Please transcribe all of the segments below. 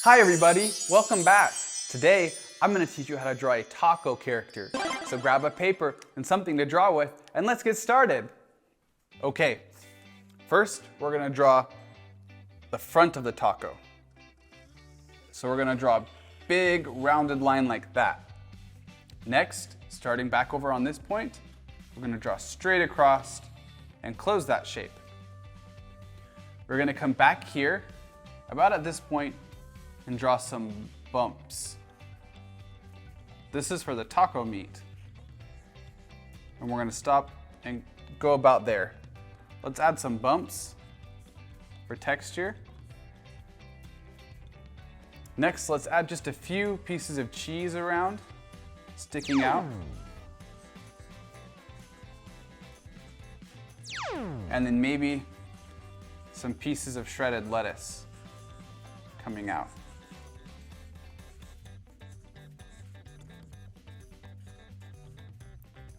Hi everybody, welcome back. Today, I'm gonna teach you how to draw a taco character. So grab a paper and something to draw with, and let's get started. Okay, first we're gonna draw the front of the taco. So we're gonna draw a big rounded line like that. Next, starting back over on this point, we're gonna draw straight across and close that shape. We're gonna come back here, about at this point, and draw some bumps. This is for the taco meat. And we're gonna stop and go about there. Let's add some bumps for texture. Next, let's add just a few pieces of cheese around, sticking out. And then maybe some pieces of shredded lettuce coming out.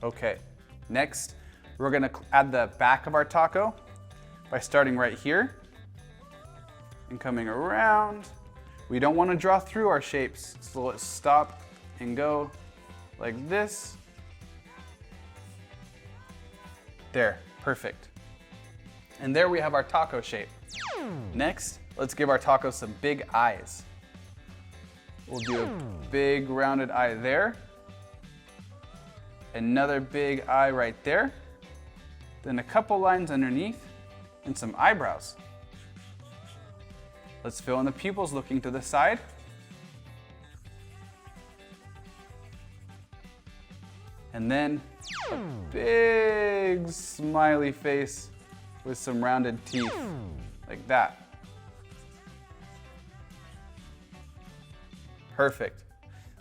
Okay, next we're gonna add the back of our taco by starting right here and coming around. We don't want to draw through our shapes, so let's stop and go like this. There, perfect. And there we have our taco shape. Next, let's give our taco some big eyes. We'll do a big rounded eye there. Another big eye right there. Then a couple lines underneath and some eyebrows. Let's fill in the pupils looking to the side. And then a big smiley face with some rounded teeth, like that. Perfect.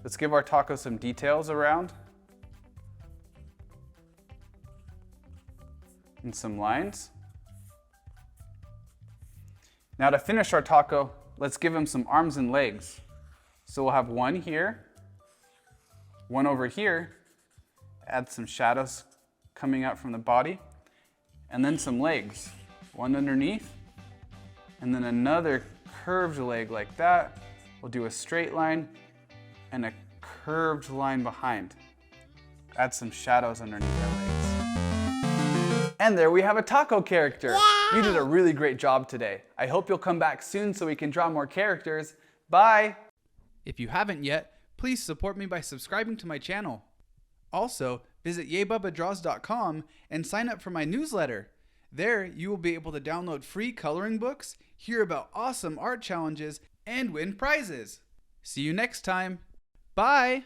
Let's give our taco some details around. And some lines. Now to finish our taco, let's give him some arms and legs. So we'll have one here, one over here, add some shadows coming out from the body, and then some legs, one underneath, and then another curved leg like that. We'll do a straight line and a curved line behind. Add some shadows underneath our legs. And there we have a taco character. Yeah! You did a really great job today. I hope you'll come back soon so we can draw more characters. Bye! If you haven't yet, please support me by subscribing to my channel. Also, visit YayBubbaDraws.com and sign up for my newsletter. There, you will be able to download free coloring books, hear about awesome art challenges, and win prizes. See you next time. Bye!